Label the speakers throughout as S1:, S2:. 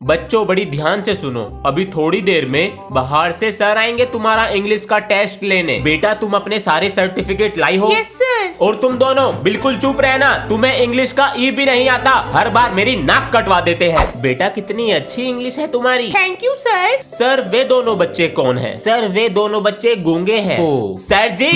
S1: बच्चों बड़ी ध्यान से सुनो, अभी थोड़ी देर में बाहर से सर आएंगे तुम्हारा इंग्लिश का टेस्ट लेने। बेटा तुम अपने सारे सर्टिफिकेट लाई हो?
S2: Yes sir.
S1: और तुम दोनों बिल्कुल चुप रहना, तुम्हें इंग्लिश का ई भी नहीं आता, हर बार मेरी नाक कटवा देते हैं। बेटा कितनी अच्छी इंग्लिश है तुम्हारी।
S2: Thank you sir.
S1: सर वे दोनों बच्चे कौन हैं? सर वे दोनों बच्चे गूंगे हैं। सर जी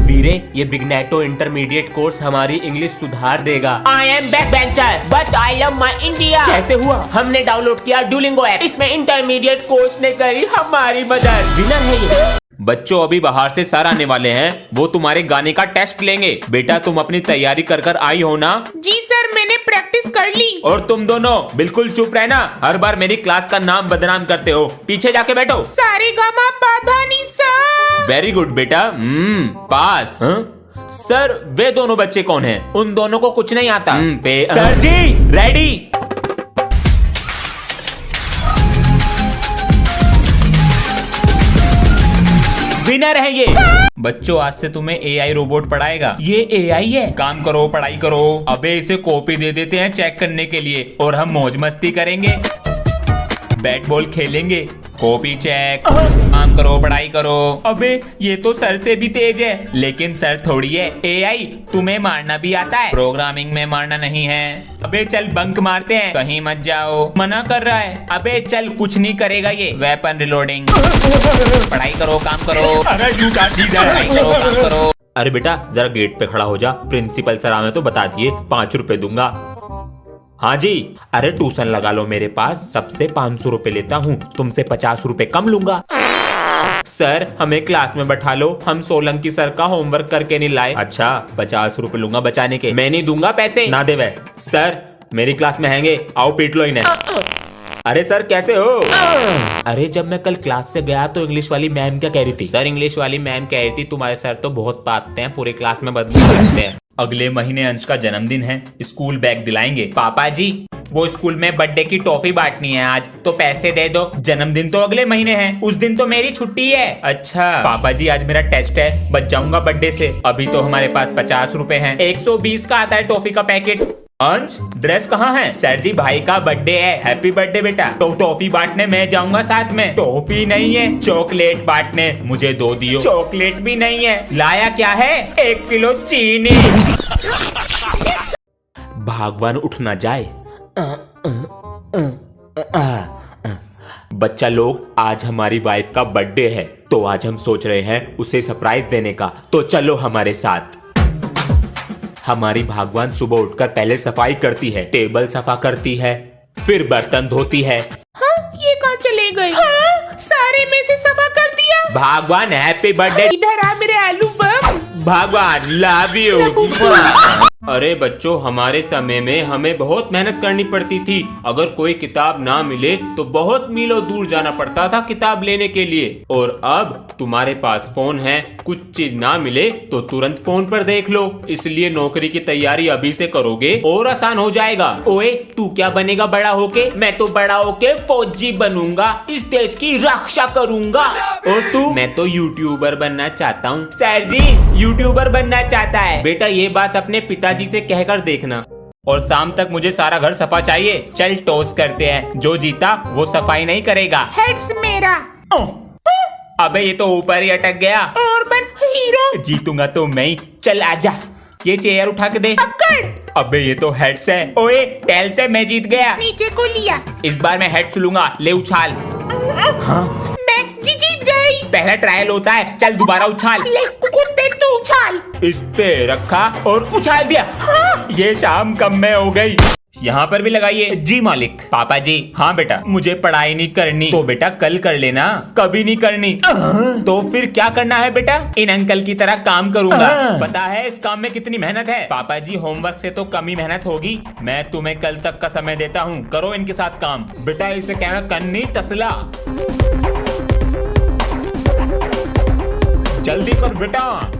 S1: वीरे, ये बिगनेटो इंटरमीडिएट कोर्स हमारी इंग्लिश सुधार देगा। I am back bencher but I love my India. कैसे हुआ? हमने डाउनलोड किया डुलिंगो ऐप, इसमें इंटरमीडिएट कोर्स ने करी हमारी मदद। विनर है ये। बच्चों अभी बाहर से सर आने वाले हैं, वो तुम्हारे गाने का टेस्ट लेंगे। बेटा तुम अपनी तैयारी कर कर आई हो ना?
S2: जी सर, मैंने प्रैक्टिस कर ली।
S1: और तुम दोनों बिल्कुल चुप रहना, हर बार मेरी क्लास का नाम बदनाम करते हो। पीछे जाके बैठो।
S2: सारेगामा पाधानी सर।
S1: वेरी गुड बेटा, पास। सर वे दोनों बच्चे कौन हैं? उन दोनों को कुछ नहीं आता। सर जी रेडी। विनर है ये। बच्चों आज से तुम्हें एआई रोबोट पढ़ाएगा। ये एआई है? काम करो पढ़ाई करो। अबे इसे कॉपी दे देते हैं चेक करने के लिए और हम मौज मस्ती करेंगे, बैट बॉल खेलेंगे, कॉपी चेक, काम करो पढ़ाई करो। अबे ये तो सर से भी तेज है। लेकिन सर थोड़ी है। एआई तुम्हें मारना भी आता है, प्रोग्रामिंग में मारना नहीं है। अबे चल बंक मारते हैं, कहीं मत जाओ, मना कर रहा है। अबे चल कुछ नहीं करेगा ये, वेपन रिलोडिंग। पढ़ाई करो काम करो, पढ़ाई करो काम करो। अरे बेटा जरा गेट पे खड़ा हो जा, प्रिंसिपल सर आवे तो बता दिए, 5 रुपए दूंगा। हाँ जी। अरे ट्यूशन लगा लो मेरे पास, सबसे 500 रुपए लेता हूँ, तुमसे 50 रुपए कम लूंगा। सर हमें क्लास में बैठा लो, हम सोलंकी सर का होमवर्क करके नहीं लाए। अच्छा 50 रुपए लूंगा बचाने के, मैं नहीं दूंगा पैसे। ना दे वे। सर मेरी क्लास में हैंगे, आओ पीट लो इन्हें। अरे सर कैसे हो? अरे जब मैं कल क्लास से गया तो इंग्लिश वाली मैम क्या कह रही थी? सर इंग्लिश वाली मैम कह रही थी तुम्हारे सर तो बहुत पाते हैं, पूरे क्लास में बदबू करते हैं। अगले महीने अंश का जन्मदिन है, स्कूल बैग दिलाएंगे। पापा जी वो स्कूल में बर्थडे की टॉफी बांटनी है आज, तो पैसे दे दो। जन्मदिन तो अगले महीने है, उस दिन तो मेरी छुट्टी है। अच्छा पापा जी आज मेरा टेस्ट है, बच जाऊंगा बर्थडे से। अभी तो हमारे पास 50 रुपए हैं, 120 का आता है टॉफी का पैकेट। अंश ड्रेस कहाँ है? सर जी भाई का बर्थडे है, हैप्पी बर्थडे बेटा। तो टॉफी बांटने मैं जाऊंगा साथ में। टॉफी नहीं है, चॉकलेट बांटने, मुझे 2 दियो। चॉकलेट भी नहीं है। लाया क्या है? 1 किलो चीनी। भगवान उठ ना जाए। बच्चा लोग आज हमारी वाइफ का बर्थडे है, तो आज हम सोच रहे हैं उसे सरप्राइज देने का, तो चलो हमारे साथ। हमारी भगवान सुबह उठकर पहले सफाई करती है, टेबल सफा करती है, फिर बर्तन धोती है।
S2: हाँ, ये कहाँ चले गए? हाँ, सारे में से सफा कर दिया।
S1: भगवान हैप्पी बर्थडे।
S2: इधर आ मेरे आलू बम।
S1: भगवान लव यू। अरे बच्चों हमारे समय में हमें बहुत मेहनत करनी पड़ती थी, अगर कोई किताब ना मिले तो बहुत मीलों दूर जाना पड़ता था किताब लेने के लिए। और अब तुम्हारे पास फोन है, कुछ चीज ना मिले तो तुरंत फोन पर देख लो, इसलिए नौकरी की तैयारी अभी से करोगे और आसान हो जाएगा। ओए तू क्या बनेगा बड़ा होके? मैं तो बड़ा होके फौजी बनूंगा, इस देश की रक्षा करूंगा। और तू? मैं तो यूट्यूबर बनना चाहता हूँ। सर जी यूट्यूबर बनना चाहता है? बेटा ये बात अपने पिताजी से कहकर देखना। और शाम तक मुझे सारा घर सफा चाहिए। चल टॉस करते हैं, जो जीता वो सफाई नहीं करेगा।
S2: हेड्स मेरा।
S1: अबे ये तो ऊपर ही अटक गया।
S2: और बन हीरो।
S1: जीतूंगा तो मैं ही। चल आजा, ये चेयर उठा के दे।
S2: पकड़।
S1: अबे ये तो हेड्स है। ओए टेल से मैं जीत गया।
S2: नीचे को लिया।
S1: इस बार मैं हेड्स लूंगा, ले उछाल। हाँ
S2: मैं जीत गई।
S1: पहला ट्रायल होता है, चल दोबारा उछाल।
S2: ले कुत्ते तू उछाल।
S1: इस पे रखा और उछाल दिया।
S2: हाँ।
S1: ये शाम कम में हो गई। यहाँ पर भी लगाइए। जी मालिक। पापा जी। हाँ बेटा मुझे पढ़ाई नहीं करनी। तो बेटा कल कर लेना। कभी नहीं करनी। तो फिर क्या करना है बेटा? इन अंकल की तरह काम करूंगा। पता है इस काम में कितनी मेहनत है? पापा जी होमवर्क से तो कम ही मेहनत होगी। मैं तुम्हें कल तक का समय देता हूँ, करो इनके साथ काम। बेटा इसे कहना कन्नी तसला। जल्दी कर बेटा।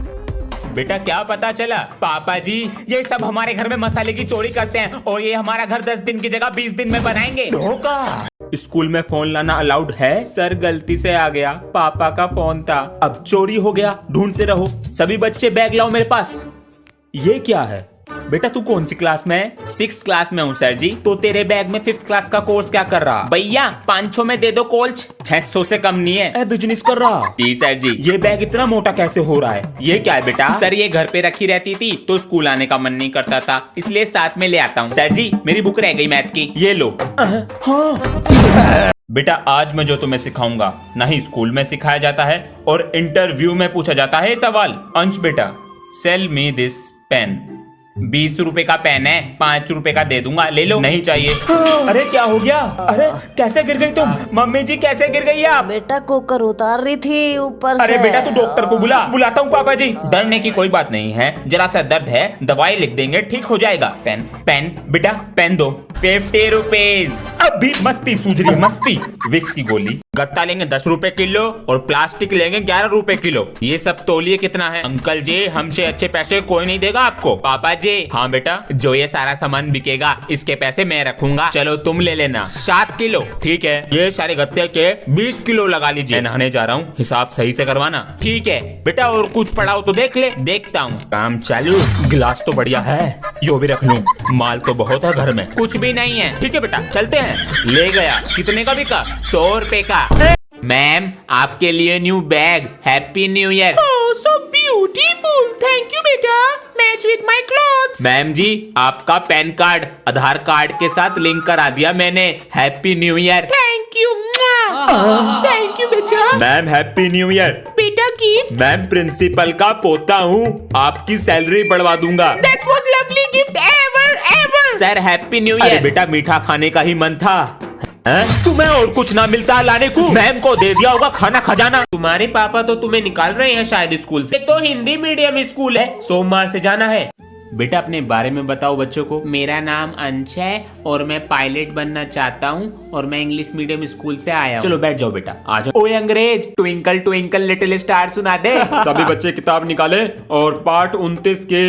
S1: बेटा क्या पता चला? पापा जी ये सब हमारे घर में मसाले की चोरी करते हैं और ये हमारा घर 10 दिन की जगह 20 दिन में बनाएंगे। धोखा। स्कूल में फोन लाना अलाउड है? सर गलती से आ गया, पापा का फोन था, अब चोरी हो गया, ढूंढते रहो। सभी बच्चे बैग लाओ मेरे पास। ये क्या है? बेटा तू कौन सी क्लास में है? 6th क्लास में हूँ सर जी। तो तेरे बैग में 5th क्लास का कोर्स क्या कर रहा? भैया 500 में दे दो कोच, 600 से कम नहीं है। बिजनेस कर रहा? जी सर जी। ये बैग इतना मोटा कैसे हो रहा है? ये क्या है बेटा? सर ये घर पे रखी रहती थी तो स्कूल आने का मन नहीं करता था, इसलिए साथ में ले आता हूँ। सर जी मेरी बुक रह गई मैथ की, ये लो। हाँ बेटा आज मैं जो तुम्हें सिखाऊंगा नहीं स्कूल में सिखाया जाता है और इंटरव्यू में पूछा जाता है सवाल। अंश बेटा सेल मी दिस पेन। 20 रुपए का पेन है, 5 रुपए का दे दूंगा, ले लो। नहीं चाहिए। अरे क्या हो गया? अरे कैसे गिर गई तुम? मम्मी जी कैसे गिर गई आप?
S3: बेटा कुकर उतार रही थी ऊपर से।
S1: अरे बेटा तू डॉक्टर को बुलाता हूँ पापा जी। डरने की कोई बात नहीं है, जरा सा दर्द है, दवाई लिख देंगे, ठीक हो जाएगा। पेन बेटा पेन दो। 50 रुपीज। अभी मस्ती सूझ रही है, मस्ती। विक्स की गोली। गत्ता लेंगे 10 रुपए किलो और प्लास्टिक लेंगे 11 रुपए किलो। ये सब तोलिए कितना है? अंकल जी हमसे अच्छे पैसे कोई नहीं देगा आपको। पापा जी हाँ बेटा, जो ये सारा सामान बिकेगा इसके पैसे मैं रखूंगा। चलो तुम ले लेना 7 किलो। ठीक है, ये सारे गत्ते के 20 किलो लगा लीजिए। मैं नहाने जा रहा हूँ, हिसाब सही से करवाना। ठीक है बेटा, और कुछ पढ़ाओ तो देख ले। देखता हूँ। काम चालू। गिलास तो बढ़िया है, यो भी रख लूं। माल तो बहुत है घर में। कुछ भी नहीं है। ठीक है बेटा चलते हैं। ले गया। कितने का बिका? 100 रुपए का। मैम आपके लिए new bag. Happy new year.
S2: Oh, so beautiful. Thank you, बेटा. Match with my clothes.
S1: Ma'am ji आपका पैन कार्ड आधार कार्ड के साथ लिंक करा दिया मैंने। Happy new year.
S2: Thank you. Thank you, बेटा.
S1: Ma'am happy new year.
S2: बेटा गिफ्ट.
S1: मैम प्रिंसिपल का पोता हूँ, आपकी सैलरी बढ़वा दूंगा।
S2: That was lovely gift ever.
S1: Sir happy new year. बेटा मीठा खाने का ही मन था। तुम्हें और कुछ ना मिलता लाने को? मैम को दे दिया होगा खाना खजाना। तुम्हारे पापा तो तुम्हें निकाल रहे हैं शायद स्कूल से। तो हिंदी मीडियम स्कूल है, सोमवार से जाना है। बेटा अपने बारे में बताओ बच्चों को। मेरा नाम अंश है और मैं पायलट बनना चाहता हूँ और मैं इंग्लिश मीडियम स्कूल से आया हूँ। चलो बैठ जाओ बेटा। आ जाओ। ओए अंग्रेज, ट्विंकल ट्विंकल लिटिल स्टार सुना दे।
S4: सभी बच्चे किताब निकाले और पाठ 29 के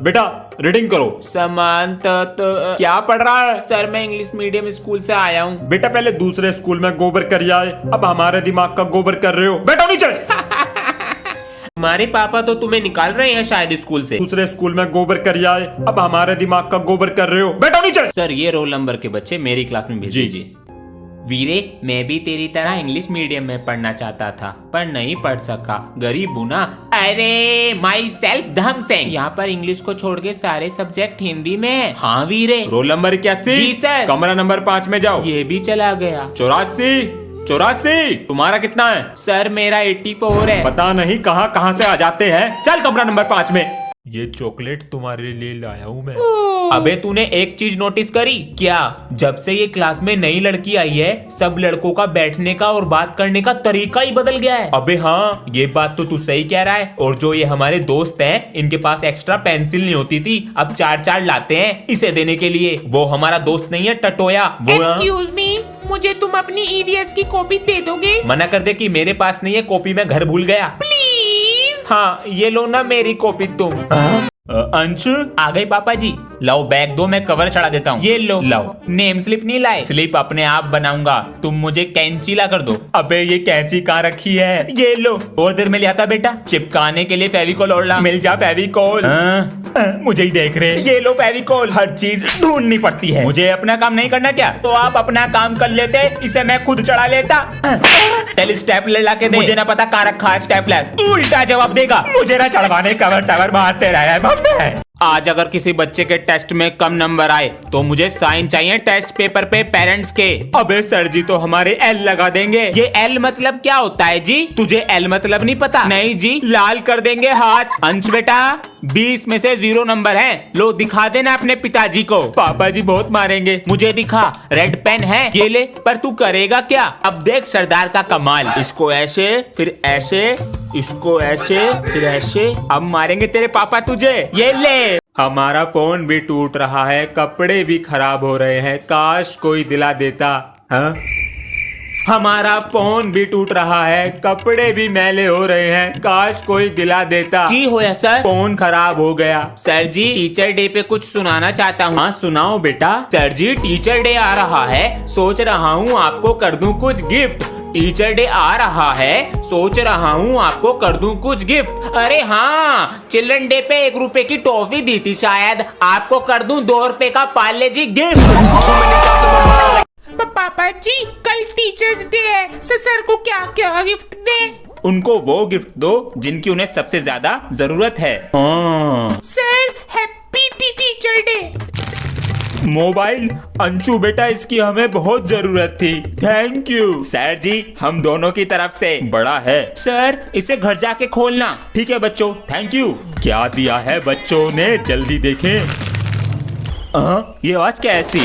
S4: बेटा रीडिंग करो।
S1: समांत क्या पढ़ रहा है? सर मैं इंग्लिश मीडियम स्कूल से आया हूँ।
S4: बेटा पहले दूसरे स्कूल में गोबर कर आए, अब हमारे दिमाग का गोबर कर रहे हो। बेटा नीचे।
S1: तुम्हारे पापा तो तुम्हें निकाल रहे हैं शायद स्कूल से।
S4: दूसरे स्कूल में गोबर कर आए, अब हमारे दिमाग का गोबर कर रहे हो। बेटा नीचे।
S1: सर ये रोल नंबर के बच्चे मेरी क्लास में भेज दीजिए। वीरे मैं भी तेरी तरह इंग्लिश मीडियम में पढ़ना चाहता था पर नहीं पढ़ सका, गरीब हूँ ना। अरे माई सेल्फ धम सिंह। यहाँ पर इंग्लिश को छोड़ के सारे सब्जेक्ट हिंदी में है। हाँ वीरे।
S4: Roll number 81।
S1: जी सर।
S4: कमरा नंबर 5 में जाओ।
S1: ये भी चला गया।
S4: 84 तुम्हारा कितना है?
S1: सर मेरा 84 है।
S4: पता नहीं कहाँ से आ जाते हैं। चल कमरा नंबर 5 में। ये चॉकलेट तुम्हारे लिए लाया हूँ मैं।
S1: अबे तूने एक चीज नोटिस करी क्या? जब से ये क्लास में नई लड़की आई है सब लड़कों का बैठने का और बात करने का तरीका ही बदल गया है। अबे हाँ ये बात तो तू सही कह रहा है। और जो ये हमारे दोस्त हैं इनके पास एक्स्ट्रा पेंसिल नहीं होती थी, अब 4-4 लाते हैं इसे देने के लिए। वो हमारा दोस्त नहीं है टटोया। वो
S2: Excuse me, मुझे तुम अपनी EVS की कॉपी दे दोगे?
S1: मना कर दे कि मेरे पास नहीं है, कॉपी मैं घर भूल गया।
S2: प्लीज।
S1: हाँ ये लो ना मेरी कॉपी तुम। अंश आ गई पापा जी। लाओ बैग दो, मैं कवर चढ़ा देता हूँ। ये लो। लाओ नेम स्लिप नहीं लाए? स्लिप अपने आप बनाऊंगा, तुम मुझे कैंची ला कर दो। अबे ये कैंची कहाँ रखी है? ये लो। और देर में ले आता बेटा। चिपकाने के लिए फेविकोल और ला। मिल जा फेविकोल। मुझे ही देख रहे। ये लो फेविकोल। हर चीज ढूंढनी पड़ती है। मुझे अपना काम नहीं करना क्या? तो आप अपना काम कर लेते, इसे मैं खुद चढ़ा लेता। चल स्टेपलर ला के दे। मुझे ना पता कहाँ रखा है स्टेपलर। उल्टा जवाब देगा। मुझे ना चढ़वाने कवर सवर मारते रहा है। आज अगर किसी बच्चे के टेस्ट में कम नंबर आए तो मुझे साइन चाहिए टेस्ट पेपर पे पेरेंट्स के। अबे सर जी तो हमारे एल लगा देंगे। ये एल मतलब क्या होता है जी? तुझे एल मतलब नहीं पता? नहीं जी, लाल कर देंगे हाथ। अंश बेटा 20 में से 0 नंबर है, लो दिखा देना अपने पिताजी को। पापा जी बहुत मारेंगे। मुझे दिखा, रेड पेन है, ये ले। पर तू करेगा क्या? अब देख सरदार का कमाल। इसको ऐसे फिर ऐसे, इसको ऐसे फिर ऐसे। अब मारेंगे तेरे पापा तुझे। ये ले। हमारा फोन भी टूट रहा है, कपड़े भी खराब हो रहे हैं, काश कोई दिला देता। हाँ हमारा फोन भी टूट रहा है, कपड़े भी मैले हो रहे हैं, काश कोई दिला देता। की होया सर? फोन खराब हो गया। सर जी टीचर डे पे कुछ सुनाना चाहता हूँ। हाँ सुनाओ बेटा। सर जी टीचर डे आ रहा है, सोच रहा हूँ आपको कर दूं कुछ गिफ्ट, टीचर डे आ रहा है, सोच रहा हूँ आपको कर दूं कुछ गिफ्ट। अरे हाँ, चिल्ड्रन डे पे 1 रुपए की टॉफी दी थी, शायद आपको कर दूं 2 रुपए का पार्ले जी गिफ्ट।
S2: पापा जी कल टीचर्स डे है, सर को क्या क्या गिफ्ट दे?
S1: उनको वो गिफ्ट दो जिनकी उन्हें सबसे ज्यादा जरूरत है।
S2: Sir happy teacher day.
S1: Mobile? Anshu बेटा इसकी हमें बहुत जरूरत थी, थैंक यू। सर जी हम दोनों की तरफ से। बड़ा है सर, इसे घर जाके खोलना। ठीक है बच्चों, थैंक यू। क्या दिया है बच्चों ने, जल्दी देखें। ये आवाज कैसी?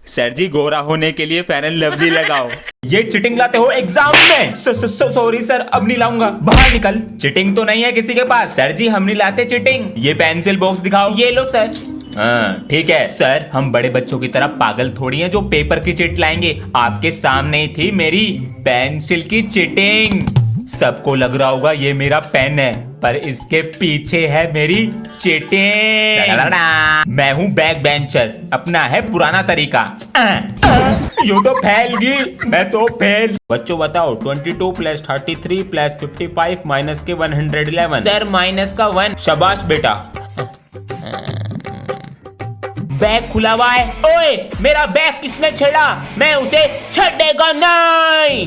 S1: सर जी गोरा होने के लिए फेयर एंड लवली लगाओ। ये चिटिंग लाते हो एग्जाम में? सॉरी सर, अब नहीं लाऊंगा। बाहर निकल। चिटिंग तो नहीं है किसी के पास। सर जी हम नहीं लाते चिटिंग। ये पेंसिल बॉक्स दिखाओ। ये लो सर। हाँ ठीक है सर, हम बड़े बच्चों की तरह पागल थोड़ी हैं जो पेपर की चिट लाएंगे। आपके सामने ही थी मेरी पेंसिल की चिटिंग। सबको लग रहा होगा ये मेरा पेन है, पर इसके पीछे है मेरी चिटिंग। मैं हूँ बैक बेंचर, अपना है पुराना तरीका। यो तो फैल गई, मैं तो फेल। बच्चों बताओ 22 + 33 + 55 माइनस के 111। सर माइनस का 1। शाबाश बेटा। बैग खुला हुआ है। ओए मेरा बैग किसने छेड़ा? मैं उसे छेड़ेगा नहीं।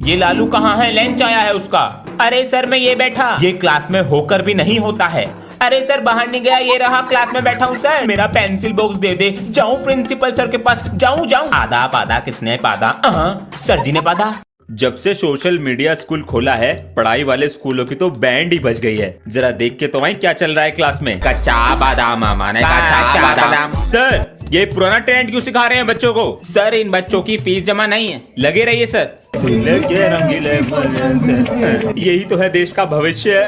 S1: ये लालू कहाँ है? लंच आया है उसका। अरे सर मैं ये बैठा। ये क्लास में होकर भी नहीं होता है। अरे सर बाहर नहीं गया, ये रहा क्लास में बैठा हूँ। सर मेरा पेंसिल बॉक्स दे दे। जाऊं प्रिंसिपल सर के पास? जाऊं। आधा पादा किसने पादा? सर जी ने पादा। जब से सोशल मीडिया स्कूल खोला है, पढ़ाई वाले स्कूलों की तो बैंड ही बज गई है। जरा देख के तो वहीं क्या चल रहा है क्लास में। कच्चा बादाम मामा ने कच्चा बादाम। सर ये पुराना ट्रेंड क्यों सिखा रहे हैं बच्चों को? सर इन बच्चों की फीस जमा नहीं है। लगे रहिए सर। यही तो है देश का भविष्य।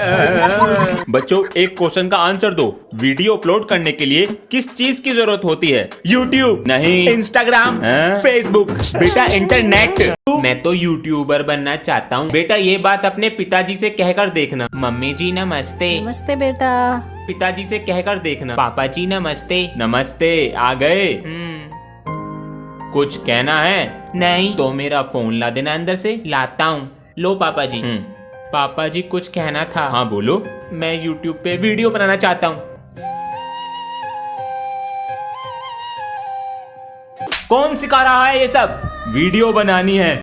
S1: बच्चों एक क्वेश्चन का आंसर दो। वीडियो अपलोड करने के लिए किस चीज की जरूरत होती है? यूट्यूब नहीं, इंस्टाग्राम, फेसबुक। बेटा इंटरनेट। मैं तो यूट्यूबर बनना चाहता हूँ। बेटा ये बात अपने पिताजी से कहकर देखना। मम्मी जी नमस्ते।
S3: नमस्ते बेटा।
S1: पिताजी से कहकर देखना। पापा जी नमस्ते। नमस्ते आ गए। कुछ कहना है? नहीं तो मेरा फोन ला देना अंदर से। लाता हूँ। लो पापा जी। पापा जी कुछ कहना था। हाँ बोलो। मैं YouTube पे वीडियो बनाना चाहता हूँ। कौन सिखा रहा है ये सब? वीडियो बनानी है।